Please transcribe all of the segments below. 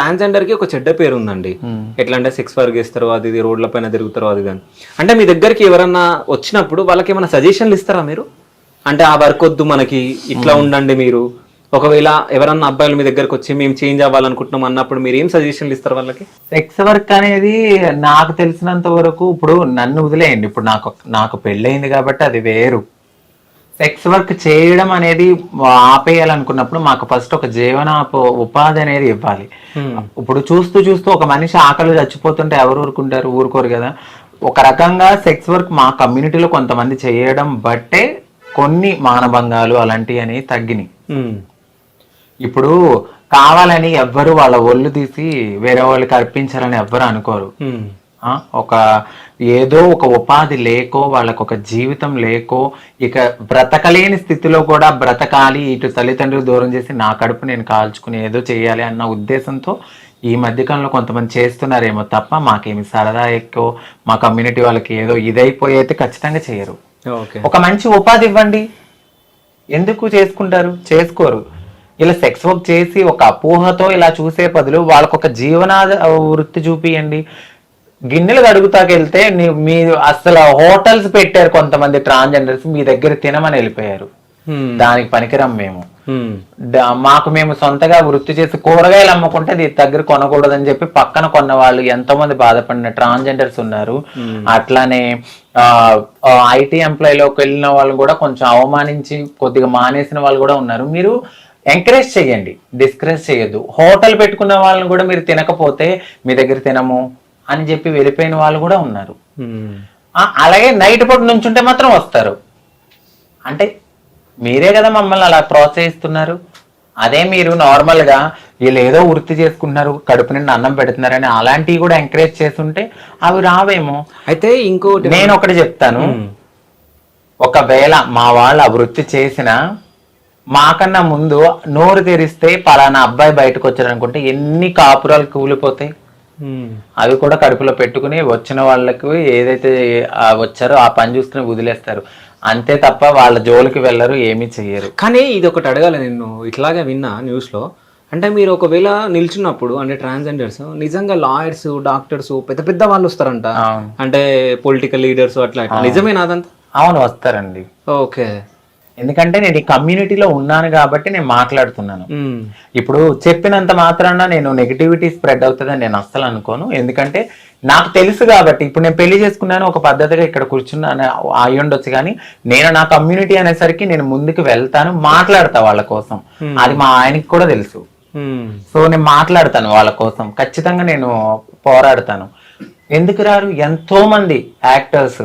Transgender కి ఒక చెడ్డ పేరు ఉందండి. ఎట్లా అంటే సెక్స్ వర్క్ చేస్తారు, అది ఇది రోడ్ల పైన తిరుగుతారు, అది కానీ. అంటే మీ దగ్గరికి ఎవరన్నా వచ్చినప్పుడు వాళ్ళకి ఏమైనా సజెషన్లు ఇస్తారా మీరు? అంటే ఆ వర్క్ వద్దు మనకి, ఇట్లా ఉండండి మీరు. ఒకవేళ ఎవరన్నా అబ్బాయిలు మీ దగ్గరకు వచ్చి మేము చేంజ్ అవ్వాలనుకుంటున్నాం అన్నప్పుడు మీరు ఏం సజెషన్లు ఇస్తారు వాళ్ళకి? సెక్స్ వర్క్ అనేది నాకు తెలిసినంత వరకు, ఇప్పుడు నన్ను వదిలేయండి, ఇప్పుడు నాకు పెళ్ళయింది కాబట్టి అది వేరు. సెక్స్ వర్క్ చేయడం అనేది ఆపేయాలనుకున్నప్పుడు మాకు ఫస్ట్ ఒక ఉపాధి అనేది ఇవ్వాలి. ఇప్పుడు చూస్తూ చూస్తూ ఒక మనిషి ఆకలి చచ్చిపోతుంటే ఎవరు ఊరుకుంటారు? ఊరుకోరు కదా. ఒక రకంగా సెక్స్ వర్క్ మా కమ్యూనిటీలో కొంతమంది చేయడం బట్టే కొన్ని మానభంగాలు అలాంటివి అనేవి తగ్గినాయి. ఇప్పుడు కావాలని ఎవ్వరు వాళ్ళ ఒళ్ళు తీసి వేరే వాళ్ళకి అర్పించాలని ఎవ్వరు అనుకోరు. ఏదో ఒక ఉపాధి లేకో, వాళ్ళకు ఒక జీవితం లేకో, ఇక బ్రతకలేని స్థితిలో కూడా బ్రతకాలి, ఇటు తల్లిదండ్రులు దూరం చేసి నా కడుపు నేను కాల్చుకుని ఏదో చేయాలి అన్న ఉద్దేశంతో ఈ మధ్యకాలంలో కొంతమంది చేస్తున్నారేమో తప్ప మాకేమి సరదా ఎక్కువ మా కమ్యూనిటీ వాళ్ళకి ఏదో ఇదైపోయి అయితే ఖచ్చితంగా చేయరు. ఒక మంచి ఉపాధి ఇవ్వండి, ఎందుకు చేసుకుంటారు? చేసుకోరు. ఇలా సెక్స్ వర్క్ చేసి ఒక అపోహతో ఇలా చూసే బదులు వాళ్ళకు ఒక జీవనాధ వృత్తి చూపియండి. గిన్నెలు కడుగుతాకెళ్తే మీరు అసలు హోటల్స్ పెట్టారు కొంతమంది ట్రాన్స్జెండర్స్, మీ దగ్గర తినమని వెళ్ళిపోయారు. దానికి పనికిరం మేము. మాకు మేము సొంతగా వృత్తి చేసి కూరగాయలు అమ్ముకుంటే దీని దగ్గర కొనకూడదని చెప్పి పక్కన కొన్న వాళ్ళు ఎంతో మంది బాధపడిన ట్రాన్స్జెండర్స్ ఉన్నారు. అట్లానే ఐటీ ఎంప్లాయీలోకి వెళ్ళిన వాళ్ళు కూడా కొంచెం అవమానించి కొద్దిగా మానేసిన వాళ్ళు కూడా ఉన్నారు. మీరు ఎంకరేజ్ చేయండి, డిస్కరేజ్ చేయొద్దు. హోటల్ పెట్టుకున్న వాళ్ళని కూడా మీరు తినకపోతే మీ దగ్గర తినము అని చెప్పి వెళ్ళిపోయిన వాళ్ళు కూడా ఉన్నారు. అలాగే నైట్ పూట నుంచుంటే మాత్రం వస్తారు. అంటే మీరే కదా మమ్మల్ని అలా ప్రోత్సహిస్తున్నారు. అదే మీరు నార్మల్ గా వీళ్ళు ఏదో వృత్తి చేసుకుంటున్నారు, కడుపు నిండా అన్నం పెడుతున్నారని అలాంటివి కూడా ఎంకరేజ్ చేస్తుంటే అవి రావేమో. అయితే ఇంకోటి నేను ఒకటి చెప్తాను, ఒకవేళ మా వాళ్ళు ఆ వృత్తి చేసినా మాకన్నా ముందు నోరు తెరిస్తే పలానా అబ్బాయి బయటకు వచ్చారు అనుకుంటే ఎన్ని కాపురాలు కూలిపోతాయి. అవి కూడా కడుపులో పెట్టుకుని వచ్చిన వాళ్ళకు ఏదైతే వచ్చారో ఆ పని చూసుకుని వదిలేస్తారు అంతే తప్ప వాళ్ళ జోలికి వెళ్ళరు, ఏమీ చెయ్యరు. కానీ ఇది ఒకటి అడగాలి, నేను ఇట్లాగే విన్నా న్యూస్ లో. అంటే మీరు ఒకవేళ నిల్చున్నప్పుడు అంటే ట్రాన్స్జెండర్స్ నిజంగా లాయర్స్, డాక్టర్స్, పెద్ద పెద్ద వాళ్ళు వస్తారంట, అంటే పొలిటికల్ లీడర్స్ అట్లా, నిజమేనా అదంతా? అవును, వస్తారండి. ఓకే. ఎందుకంటే నేను ఈ కమ్యూనిటీలో ఉన్నాను కాబట్టి నేను మాట్లాడుతున్నాను. ఇప్పుడు చెప్పినంత మాత్రాన నేను నెగిటివిటీ స్ప్రెడ్ అవుతుందని నేను అస్సలు అనుకోను. ఎందుకంటే నాకు తెలుసు కాబట్టి. ఇప్పుడు నేను పెళ్లి చేసుకున్నాను, ఒక పద్ధతిగా ఇక్కడ కూర్చున్నాను అయి ఉండొచ్చు, కానీ నేను నా కమ్యూనిటీ అనేసరికి నేను ముందుకు వెళ్తాను, మాట్లాడతా వాళ్ళ కోసం. అది మా ఆయనకి కూడా తెలుసు. సో నేను మాట్లాడతాను వాళ్ళ కోసం, ఖచ్చితంగా నేను పోరాడతాను. ఎందుకు రారు? ఎంతో మంది యాక్టర్స్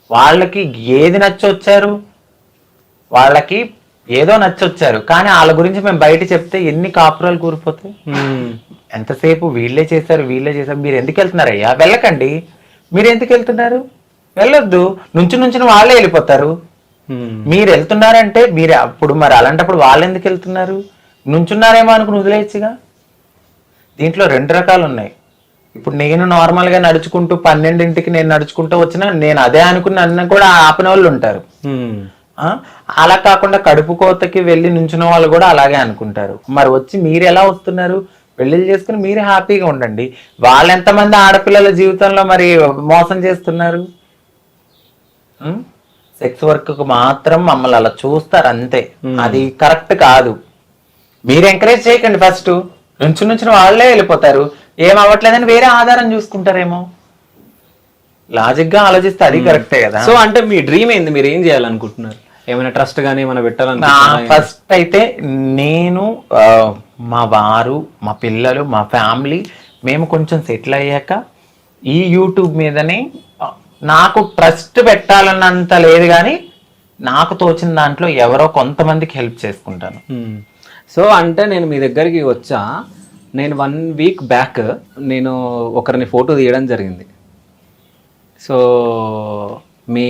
వాళ్ళకి ఏది నచ్చొచ్చారు, వాళ్ళకి ఏదో నచ్చొచ్చారు, కానీ వాళ్ళ గురించి మేము బయట చెప్తే ఎన్ని కాపురాలు కూరిపోతాయి. ఎంతసేపు వీళ్ళే చేశారు మీరు ఎందుకు వెళ్తున్నారయ్యా? వెళ్ళకండి. మీరు ఎందుకు వెళ్తున్నారు? వెళ్ళొద్దు. నుంచిన వాళ్ళే వెళ్ళిపోతారు. మీరు వెళ్తున్నారంటే మీరు అప్పుడు మరి అలాంటప్పుడు వాళ్ళు ఎందుకు వెళ్తున్నారు? నుంచున్నారేమో అనుకుని వదిలేయచ్చుగా. దీంట్లో 2 రకాలు ఉన్నాయి. ఇప్పుడు నేను నార్మల్గా నడుచుకుంటూ 12ంటికి నేను నడుచుకుంటూ వచ్చినా నేను అదే అనుకుని అన్న కూడా ఆపిన వాళ్ళు ఉంటారు. అలా కాకుండా కడుపు కోతకి వెళ్ళి నుంచిన వాళ్ళు కూడా అలాగే అనుకుంటారు. మరి వచ్చి మీరు ఎలా వస్తున్నారు? పెళ్లిళ్ళు చేసుకుని మీరు హ్యాపీగా ఉండండి. వాళ్ళు ఎంతమంది ఆడపిల్లల జీవితంలో మరి మోసం చేస్తున్నారు? సెక్స్ వర్క్ మాత్రం మమ్మల్ని అలా చూస్తారు అంతే. అది కరెక్ట్ కాదు. మీరు ఎంకరేజ్ చేయకండి. ఫస్ట్ నుంచిన వాళ్ళే వెళ్ళిపోతారు. ఏం అవ్వట్లేదని వేరే ఆధారం చూసుకుంటారేమో. లాజిక్ గా ఆలోచిస్తే అది కరెక్టే కదా. సో అంటే మీ డ్రీమ్ ఏంది? మీరు ఏం చేయాలనుకుంటున్నారు? ఏమైనా ట్రస్ట్ గానీ ఏమైనా పెట్టాలని? ఫస్ట్ అయితే నేను, మా వారు, మా పిల్లలు, మా ఫ్యామిలీ మేము కొంచెం సెటిల్ అయ్యాక ఈ యూట్యూబ్ మీదనే నాకు ట్రస్ట్ పెట్టాలన్నంత లేదు, కానీ నాకు తోచిన దాంట్లో ఎవరో కొంతమందికి హెల్ప్ చేసుకుంటాను. సో అంటే నేను మీ దగ్గరికి వచ్చా, నేను 1 వీక్ బ్యాక్ నేను ఒకరిని ఫోటో తీయడం జరిగింది. సో మీ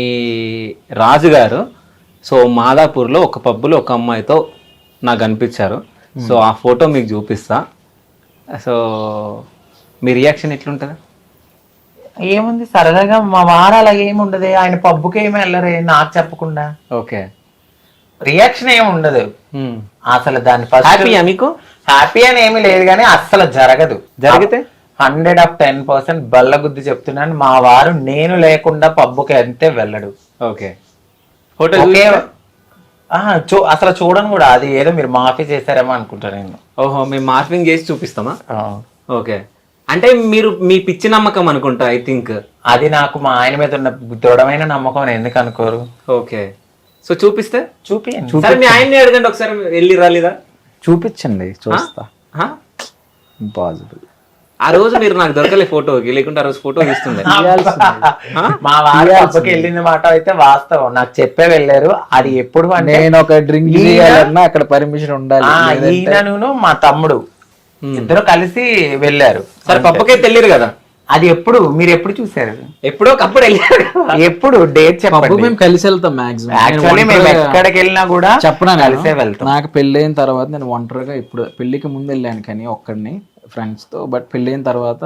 రాజుగారు సో మాదాపూర్లో ఒక పబ్బులో ఒక అమ్మాయితో నాకు కనిపించారు. సో ఆ ఫోటో మీకు చూపిస్తా. సో మీ రియాక్షన్ ఎట్లుంటుంది? ఏముంది, సరదాగా మా వారు అలాగే ఏముండదు. ఆయన పబ్బుకి ఏమి వెళ్ళరే నాకు చెప్పకుండా. ఓకే. రియాక్షన్ ఏమి ఉండదు అసలు. దాని ఫస్ట్ హ్యాపీయా మీకు? హ్యాపీ అని ఏమీ లేదు కానీ అస్సలు జరగదు. జరిగితే 100% బల్లగుద్ది చెప్తున్నాను, మా వారు నేను లేకుండా పబ్బుకి అంతే వెళ్ళడు. ఓకే. హోటల్ అసలు చూడను కూడా. అది ఏదో మీరు మాఫీ చేశారేమో అనుకుంటాను నేను. ఓహో, మేము మార్ఫింగ్ చేసి చూపిస్తామా? ఓకే. అంటే మీరు మీ పిచ్చి నమ్మకం అనుకుంటా ఐ థింక్. అది నాకు మా ఆయన మీద ఉన్న దృఢమైన నమ్మకం అని ఎందుకు అనుకోరు? ఓకే. సో చూపిస్తే చూపియండి. సరే మీ ఆయన్ని అడగండి ఒకసారి, వెళ్ళి రాలేదా? చూపించండి, చూస్తా. ఇంపాసిబుల్. ఆ రోజు మీరు నాకు దొరకలే ఫోటోకి, లేకుంటే ఆ రోజు ఫోటో తీస్తుండే. మా వారు పబ్బకి వెళ్ళిన మాట అయితే వాస్తవం, నాకు చెప్పే వెళ్ళారు. అది ఎప్పుడు అంటే నేను ఒక డ్రింక్ చేయాలన్నా అక్కడ పర్మిషన్ ఉండాలి. ఈయనను మా తమ్ముడు ఇద్దరు కలిసి వెళ్ళారు. సరే పబ్బకే తెలియరు కదా, అది ఎప్పుడు మీరు ఎప్పుడు చూసారు? ఎప్పుడో ఒకప్పుడు వెళ్ళారు. ఎప్పుడు డేట్ చెప్పండి. మేము కలిసి వెళ్తాం మాక్సిమం. యాక్చువల్లీ మేము ఎక్కడికి వెళ్ళినా కూడా చెప్పనా, కలిసే వెళ్తాం. నాకు పెళ్లి అయిన తర్వాత నేను ఒంటరిగా, ఇప్పుడు పెళ్లికి ముందు వెళ్ళాను కానీ ఒక్కడిని ఫ్రెండ్స్ తో, బట్ పెళ్లి అయిన తర్వాత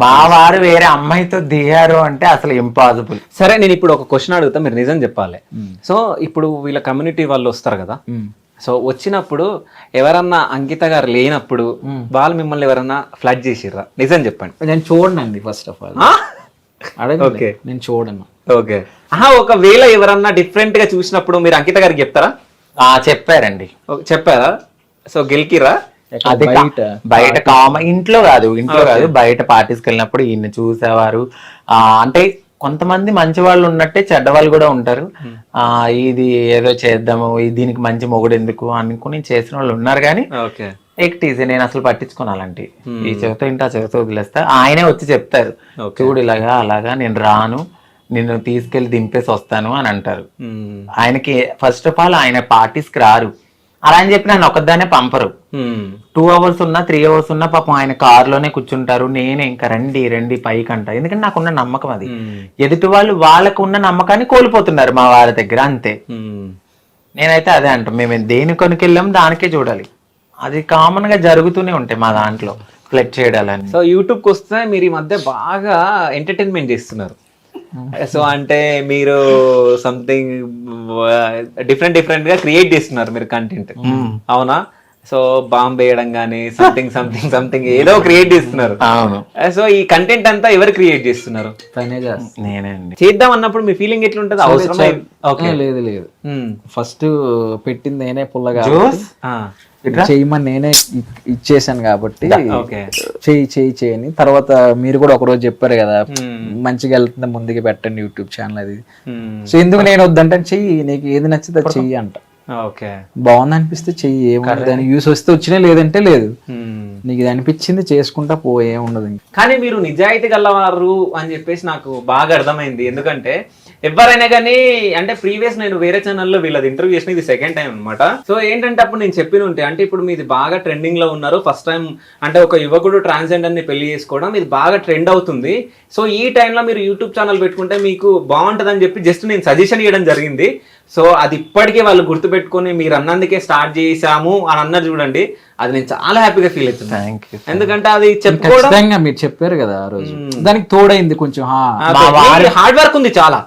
మా వారు వేరే అమ్మాయితో దిగారు అంటే అసలు ఇంపాసిబుల్. సరే నేను ఇప్పుడు ఒక క్వశ్చన్ అడుగుతా, మీరు నిజం చెప్పాలి. సో ఇప్పుడు వీళ్ళ కమ్యూనిటీ వాళ్ళు వస్తారు కదా, సో వచ్చినప్పుడు ఎవరన్నా అంకిత గారు లేనప్పుడు వాళ్ళు మిమ్మల్ని ఎవరన్నా ఫ్లడ్ చేసిర్రా? నిజం చెప్పండి. నేను చూడనండి ఫస్ట్ ఆఫ్ ఆల్. ఓకే, నేను చూడను. ఓకే. ఒకవేళ ఎవరన్నా డిఫరెంట్ గా చూసినప్పుడు మీరు అంకిత గారికి చెప్తారా? చెప్పారండి. చెప్పారా? సో గెలికిరా? అది బయట ఇంట్లో కాదు బయట పార్టీస్కి వెళ్ళినప్పుడు ఈయన చూసేవారు. అంటే కొంతమంది మంచి వాళ్ళు ఉన్నట్టే చెడ్డ వాళ్ళు కూడా ఉంటారు. ఇది ఏదో చేద్దాము, దీనికి మంచి మొగుడు ఎందుకు అనుకుని చేసిన వాళ్ళు ఉన్నారు. కానీ ఎక్టీజీ నేను అసలు పట్టించుకోను అలాంటి. ఈ చెవితో ఇంటి ఆ చెవితో వదిలేస్తా. ఆయనే వచ్చి చెప్తారు, చూడు ఇలాగా అలాగా నేను రాను, నిన్ను తీసుకెళ్లి దింపేసి వస్తాను అని అంటారు. ఆయనకి ఫస్ట్ ఆఫ్ ఆల్ ఆయన పార్టీస్కి రారు. అలా అని చెప్పి నన్ను ఒకదానే పంపరు. 2 hours ఉన్నా 3 hours ఉన్నా పాపం ఆయన కారులోనే కూర్చుంటారు. నేనే ఇంకా రండి రండి పైకి అంట. ఎందుకంటే నాకున్న నమ్మకం అది. ఎదుటి వాళ్ళు వాళ్ళకు ఉన్న నమ్మకాన్ని కోల్పోతున్నారు మా వారి దగ్గర, అంతే. నేనైతే అదే అంటాం, మేము దేని కొనుకెళ్ళాం దానికే చూడాలి. అది కామన్ గా జరుగుతూనే ఉంటాయి మా దాంట్లో ఫ్లెక్ట్ చేయడాలని. సో యూట్యూబ్కి వస్తే మీరు ఈ మధ్య బాగా ఎంటర్టైన్మెంట్ చేస్తున్నారు. సో అంటే మీరు సంథింగ్ డిఫరెంట్ గా క్రియేట్ చేస్తున్నారు మీరు కంటెంట్, అవునా? సో బాంబ్ వేయడం గానీ సంథింగ్ ఏదో క్రియేట్ చేస్తున్నారు. అవును. సో ఈ కంటెంట్ అంతా ఎవరు క్రియేట్ చేస్తున్నారు? నేనే. చేద్దాం అన్నప్పుడు మీ ఫీలింగ్ ఎట్లుంటది? అవసరం లేదు. ఫస్ట్ పెట్టింది నేనే పుల్లగా చేయమని నేనే ఇచ్చేసాను కాబట్టి చేయని. తర్వాత మీరు కూడా ఒక రోజు చెప్పారు కదా, మంచిగా వెళ్తుంది ముందుకు పెట్టండి యూట్యూబ్ ఛానల్ అది. సో ఎందుకు నేను వద్దంటే చెయ్యి, నీకు ఏది నచ్చితే అది చెయ్యి అంట. బాగుంది అనిపిస్తే చెయ్యి, ఏముంది దానికి యూస్ వస్తే వచ్చినా, లేదంటే లేదు. నీకు ఇది అనిపించింది చేసుకుంటా పోయే ఉండదు. కానీ మీరు నిజాయితీ గలవారు అని చెప్పేసి నాకు బాగా అర్థమైంది. ఎందుకంటే ఎవరైనా కానీ అంటే ప్రీవియస్ నేను వేరే ఛానల్లో వీళ్ళది ఇంటర్వ్యూ చేసిన, ఇది సెకండ్ టైం అనమాట. సో ఏంటంటే అప్పుడు నేను చెప్పిన ఉంటే, అంటే ఇప్పుడు మీది బాగా ట్రెండింగ్ లో ఉన్నారు. ఫస్ట్ టైం అంటే ఒక యువకుడు ట్రాన్స్జెండర్ ని పెళ్లి చేసుకోవడం ఇది బాగా ట్రెండ్ అవుతుంది. సో ఈ టైంలో మీరు యూట్యూబ్ ఛానల్ పెట్టుకుంటే మీకు బాగుంటది అని చెప్పి జస్ట్ నేను సజెషన్ ఇవ్వడం జరిగింది. సో అది ఇప్పటికీ వాళ్ళు గుర్తుపెట్టుకుని మీరు అన్నందుకే స్టార్ట్ చేసాము అని అన్నారు చూడండి, అది నేను చాలా హ్యాపీగా ఫీల్ అవుతున్నాను. ఎందుకంటే అది చెప్పుకోవడం మీరు చెప్పారు కదా ఆ రోజు, దానికి తోడైంది కొంచెం హార్డ్ వర్క్ ఉంది చాలా.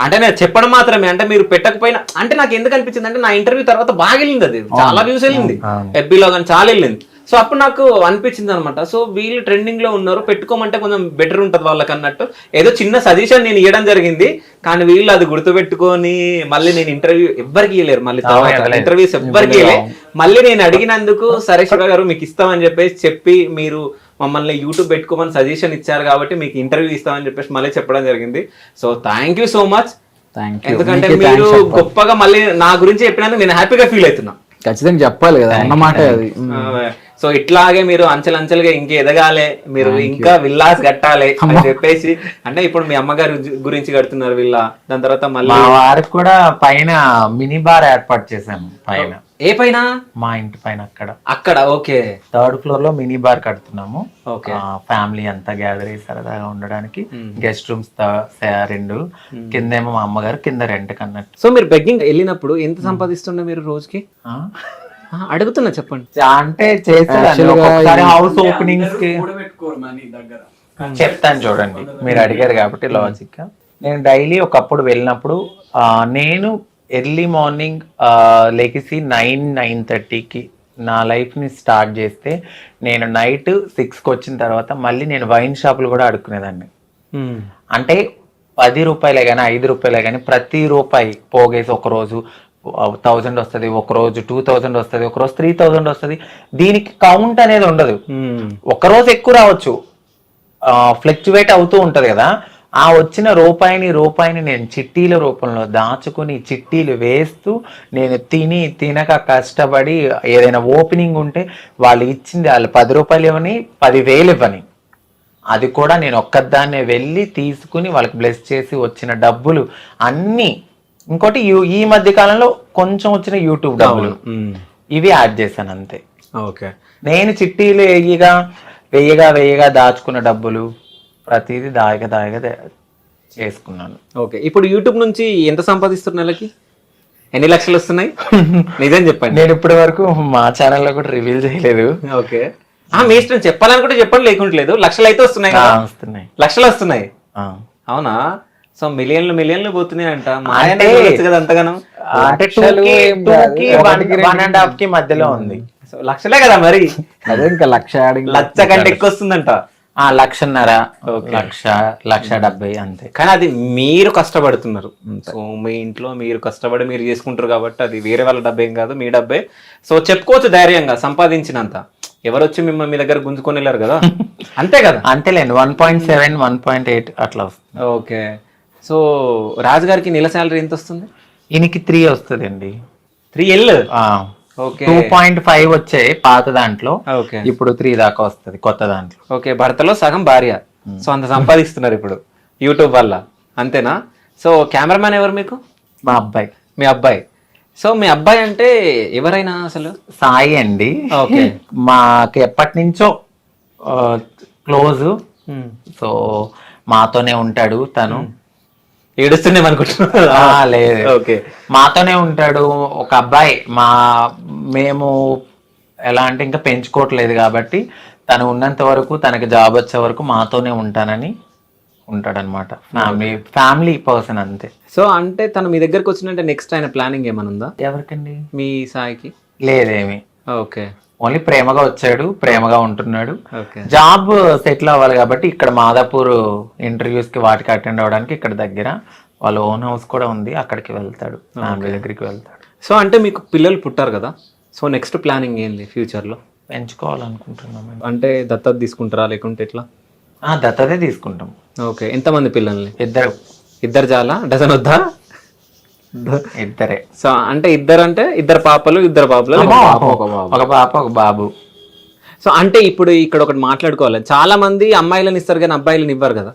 అంటే నేను చెప్పడం మాత్రమే, అంటే మీరు పెట్టకపోయినా, అంటే నాకు ఎందుకు అనిపించింది అంటే నా ఇంటర్వ్యూ తర్వాత బాగా వెళ్ళింది, అది చాలా వ్యూస్ వెళ్ళింది, ఎఫ్బీలో కానీ చాలా వెళ్ళింది. సో అప్పుడు నాకు అనిపించింది అనమాట, సో వీళ్ళు ట్రెండింగ్ లో ఉన్నారు, పెట్టుకోమంటే కొంచెం బెటర్ ఉంటుంది వాళ్ళకి అన్నట్టు ఏదో చిన్న సజెషన్ నేను ఇవ్వడం జరిగింది. కానీ వీళ్ళు అది గుర్తుపెట్టుకొని మళ్ళీ నేను ఇంటర్వ్యూ ఎవ్వరికి ఇవ్వలేరు, మళ్ళీ తర్వాత ఇంటర్వ్యూస్ ఎవ్వరికి ఇవ్వలే. మళ్ళీ నేను అడిగినందుకు సరే శివ గారు మీకు ఇస్తామని చెప్పి మీరు మమ్మల్ని యూట్యూబ్ పెట్టుకోమని సజెషన్ ఇచ్చారు కాబట్టి మీకు ఇంటర్వ్యూ ఇస్తామని చెప్పేసి మళ్ళీ చెప్పడం జరిగింది. So thank you so much. ఎందుకంటే మీరు గొప్పగా మళ్ళీ నా గురించి చెప్పినందుకు నేను హ్యాపీగా ఫీల్ అవుతున్నా. ఖచ్చితంగా చెప్పాలి కదా అన్నమాట అది. సో ఇట్లాగే మీరు అంచెలంచెలుగా ఇంకా ఎదగాలి, మీరు ఇంకా విల్లాస్ కట్టాలి అని చెప్పేసి, అంటే ఇప్పుడు మీ అమ్మగారి గురించి కడుతున్నారు విల్లా, దాని తర్వాత మళ్ళీ వారికి కూడా పైన మినీ బార్ ఏర్పాటు చేశాము. పైన ఏ పైన? మా ఇంటి పైన అక్కడ. ఓకే. 3rd floor లో మినీ బార్ కడుతున్నాము. ఫ్యామిలీ అంతా గ్యాదర్ అయ్యి సరదాగా ఉండడానికి. గెస్ట్ రూమ్స్ 2, కిందేమో మా అమ్మగారు, కింద రెంట్ కన్నట్టు. సో మీరు బెగ్గింగ్ వెళ్ళినప్పుడు ఎంత సంపాదిస్తుండే మీరు రోజుకి? అడుగుతున్నా చెప్పండి. అంటే చేసేదాన్ని హౌస్ ఓపెనింగ్స్ కి చెప్తాను చూడండి, మీరు అడిగారు కాబట్టి లాజిక్. నేను డైలీ ఒకప్పుడు వెళ్ళినప్పుడు నేను ఎర్లీ మార్నింగ్ లెగిసి 9-9:30కి నా లైఫ్ని స్టార్ట్ చేస్తే నేను నైట్ 6కి వచ్చిన తర్వాత మళ్ళీ నేను వైన్ షాపులు కూడా అడుక్కునేదాన్ని. అంటే 10 రూపాయలే కానీ 5 రూపాయలే కానీ ప్రతి రూపాయి పోగేసి ఒకరోజు 1000 వస్తుంది, ఒకరోజు 2000 వస్తుంది, ఒకరోజు 3000 వస్తుంది. దీనికి కౌంట్ అనేది ఉండదు. ఒకరోజు ఎక్కువ రావచ్చు, ఫ్లక్చువేట్ అవుతూ ఉంటది కదా. ఆ వచ్చిన రూపాయిని నేను చిట్టీల రూపంలో దాచుకుని చిట్టీలు వేస్తూ నేను తినక కష్టపడి ఏదైనా ఓపెనింగ్ ఉంటే వాళ్ళు ఇచ్చింది వాళ్ళు 10 రూపాయలు ఇవ్వని 10,000 ఇవ్వని, అది కూడా నేను ఒక్కదాన్నే వెళ్ళి తీసుకుని వాళ్ళకి బ్లెస్ చేసి వచ్చిన డబ్బులు అన్నీ. ఇంకోటి ఈ మధ్య కాలంలో కొంచెం వచ్చిన యూట్యూబ్ డబ్బులు ఇవి యాడ్ చేశాను అంతే. ఓకే. నేను చిట్టీలు వెయ్యగా దాచుకున్న డబ్బులు ప్రతిదీ దాయగా చేసుకున్నాను. ఓకే. ఇప్పుడు యూట్యూబ్ నుంచి ఎంత సంపాదిస్తున్నారు నెలకి? ఎన్ని లక్షలు వస్తున్నాయి? నిజం చెప్పండి. నేను ఇప్పటి వరకు మా ఛానల్లో కూడా రివీల్ చేయలేదు. ఓకే. మీ ఇష్టం, చెప్పాలనుకుంటే చెప్పండి, లేకుంటలేదు. లక్షలు అయితే వస్తున్నాయి కదా? వస్తున్నాయి, లక్షలు వస్తున్నాయి. అవునా? సో మిలియన్లు పోతున్నాయి అంట. కదా అంతగానం? అంటే 1.5కి మధ్యలో ఉంది. సో లక్షలే కదా మరి. అదే ఇంకా లక్ష కంటే ఎక్కువ వస్తుందంట. 1,50,000 1,70,000 అంతే. కానీ అది మీరు కష్టపడుతున్నారు. సో మీ ఇంట్లో మీరు కష్టపడి మీరు చేసుకుంటారు కాబట్టి అది వేరే వాళ్ళ డబ్బేం కాదు, మీ డబ్బే. సో చెప్పుకోవచ్చు ధైర్యంగా సంపాదించినంత. ఎవరు వచ్చి మిమ్మల్ని మీ దగ్గర గుంజుకొని వెళ్ళారు కదా, అంతే కదా? అంతేలేండి. 1.7 1.8 అట్లా వస్తుంది. ఓకే. సో రాజు గారికి నెల శాలరీ ఎంత వస్తుంది? ఈయనకి 3 వస్తుందండి. 3L. ఓకే. 2.5 వచ్చాయి పాత దాంట్లో. ఓకే. ఇప్పుడు 3 దాకా వస్తుంది కొత్త దాంట్లో. ఓకే. భర్తలో సగం భార్య. సో అంత సంపాదిస్తున్నారు ఇప్పుడు యూట్యూబ్ వల్ల, అంతేనా? సో కెమెరామ్యాన్ ఎవరు మీకు? మా అబ్బాయి. మీ అబ్బాయి. సో మీ అబ్బాయి అంటే ఎవరైనా అసలు? సాయి అండి. ఓకే. మాకు ఎప్పటి నుంచో క్లోజ్. సో మాతోనే ఉంటాడు తను. ఏడుస్తున్నాం అనుకుంటున్నా? లేదు. ఓకే. మాతోనే ఉంటాడు. ఒక అబ్బాయి. మేము ఎలా అంటే ఇంకా పెంచుకోవట్లేదు కాబట్టి తను ఉన్నంత వరకు, తనకి జాబ్ వచ్చే వరకు మాతోనే ఉంటానని ఉంటాడనమాట. ఫ్యామిలీ పర్సన్ అంతే. సో అంటే తను మీ దగ్గరకు వచ్చినట్టే నెక్స్ట్ ఆయన ప్లానింగ్ ఏమైనా ఉందా? ఎవరికండి? మీ సాయికి? లేదేమి. ఓకే. ఓన్లీ ప్రేమగా వచ్చాడు, ప్రేమగా ఉంటున్నాడు. ఓకే. జాబ్ సెటిల్ అవ్వాలి కాబట్టి ఇక్కడ మాదాపూర్ ఇంటర్వ్యూస్ కి వాటికి అటెండ్ అవ్వడానికి ఇక్కడ దగ్గర వాళ్ళ ఓన్ హౌస్ కూడా ఉంది, అక్కడికి వెళ్తాడు, ఫ్యామిలీ దగ్గరికి వెళ్తాడు. సో అంటే మీకు పిల్లలు పుట్టారు కదా, సో నెక్స్ట్ ప్లానింగ్ ఏంది ఫ్యూచర్ లో? పెంచుకోవాలనుకుంటున్నాం. అంటే దత్తత తీసుకుంటారా లేకుంటే ఎట్లా? దత్తతే తీసుకుంటాం. ఓకే. ఎంతమంది పిల్లల్ని? ఇద్దరు చాలా? డజన్ వద్దా? ఇద్దరే. సో అంటే ఇద్దరు పాపలు ఒక పాప ఒక బాబు. సో అంటే ఇప్పుడు ఇక్కడ ఒకటి మాట్లాడుకోవాలి, చాలా మంది అమ్మాయిలను ఇస్తారు కానీ అబ్బాయిలను ఇవ్వరు కదా.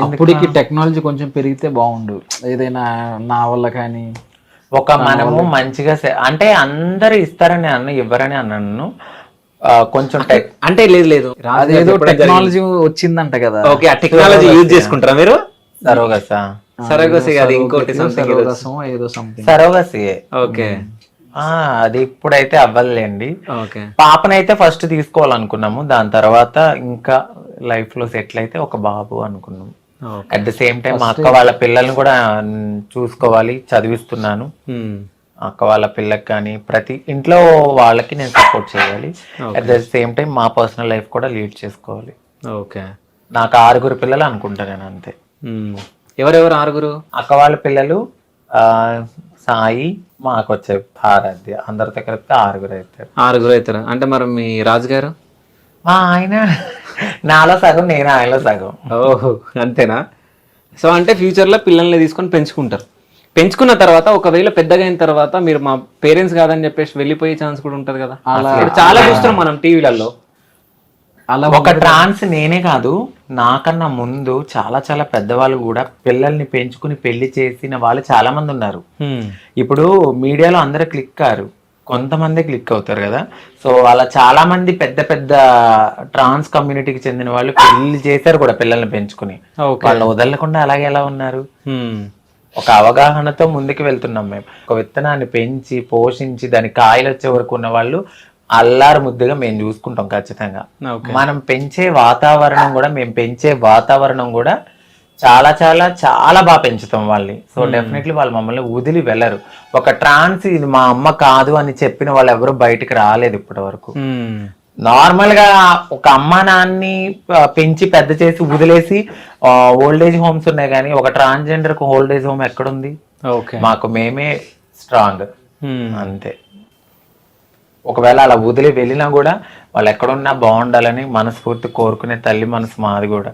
అప్పటికి టెక్నాలజీ కొంచెం పెరిగితే బాగుండు, ఏదైనా నా వల్ల కానీ. మనము మంచిగా అంటే అందరు ఇస్తారని ఇవ్వరని అన్నాను. కొంచెం అంటే లేదు అదేదో టెక్నాలజీ వచ్చిందంట కదా. ఓకే. ఆ టెక్నాలజీ యూజ్ చేసుకుంటారా మీరు? సరోగసి అది ఇంకోటి సరోగసి. ఓకే. అది ఇప్పుడైతే అవ్వలేండి. పాపనైతే ఫస్ట్ తీసుకోవాలనుకున్నాము, దాని తర్వాత ఇంకా లైఫ్ లో సెటిల్ అయితే ఒక బాబు అనుకున్నాము. అట్ ద సేమ్ టైం మా అక్క వాళ్ళ పిల్లల్ని కూడా చూసుకోవాలి, చదివిస్తున్నాను. అక్క వాళ్ళ పిల్లకి కానీ ప్రతి ఇంట్లో వాళ్ళకి నేను సపోర్ట్ చేయాలి. అట్ ద సేమ్ టైం మా పర్సనల్ లైఫ్ కూడా లీడ్ చేసుకోవాలి. ఓకే. నాకు 6 పిల్లలు అనుకుంటా నేను అంతే. ఎవరెవరు 6? అక్క వాళ్ళ పిల్లలు సాయి, మాకు వచ్చే ఆరాధ్య, అందరితో కలిపితే 6 అవుతారు. అంటే మరి మీ రాజుగారు? ఆయన నాలో సగం, నేను ఆయనలో సగం. ఓహో, అంతేనా? సో అంటే ఫ్యూచర్ లో పిల్లల్ని తీసుకొని పెంచుకుంటారు. పెంచుకున్న తర్వాత ఒకవేళ పెద్దగా అయిన తర్వాత మీరు మా పేరెంట్స్ కాదని చెప్పేసి వెళ్ళిపోయే ఛాన్స్ కూడా ఉంటది కదా. చాలా చూస్తున్నాం మనం టీవీలలో. అలా ఒక ట్రాన్స్ నేనే కాదు, నాకన్నా ముందు చాలా చాలా పెద్దవాళ్ళు కూడా పిల్లల్ని పెంచుకుని పెళ్లి చేసిన వాళ్ళు చాలా మంది ఉన్నారు. ఇప్పుడు మీడియాలో అందరూ క్లిక్ కారు, కొంతమంది క్లిక్ అవుతారు కదా. సో అలా చాలా మంది పెద్ద పెద్ద ట్రాన్స్ కమ్యూనిటీకి చెందిన వాళ్ళు పెళ్లి చేశారు కూడా పిల్లల్ని పెంచుకుని. వాళ్ళు వదలకుండా అలాగే ఎలా ఉన్నారు? ఒక అవగాహనతో ముందుకు వెళ్తున్నాం మేము. ఒక విత్తనాన్ని పెంచి పోషించి దాని కాయలు వచ్చే వరకు ఉన్న వాళ్ళు అల్లారు ముద్దుగా మేము చూసుకుంటాం ఖచ్చితంగా. మనం పెంచే వాతావరణం కూడా చాలా చాలా చాలా బాగా పెంచుతాం వాళ్ళని. సో డెఫినెట్లీ వాళ్ళు మమ్మల్ని వదిలి వెళ్ళరు. ఒక ట్రాన్స్ ఇది మా అమ్మ కాదు అని చెప్పిన వాళ్ళు ఎవరు బయటికి రాలేదు ఇప్పటి వరకు. నార్మల్ గా ఒక అమ్మ నాన్ని పెంచి పెద్ద చేసి వదిలేసి ఓల్డేజ్ హోమ్స్ ఉన్నాయి, కానీ ఒక ట్రాన్స్జెండర్ కు ఓల్డేజ్ హోమ్ ఎక్కడుంది? మాకు మేమే స్ట్రాంగ్ అంతే. ఒకవేళ అలా వదిలి వెళ్ళినా కూడా వాళ్ళు ఎక్కడున్నా బాగుండాలని మనస్ఫూర్తి కోరుకునే తల్లి మనసు మాది కూడా.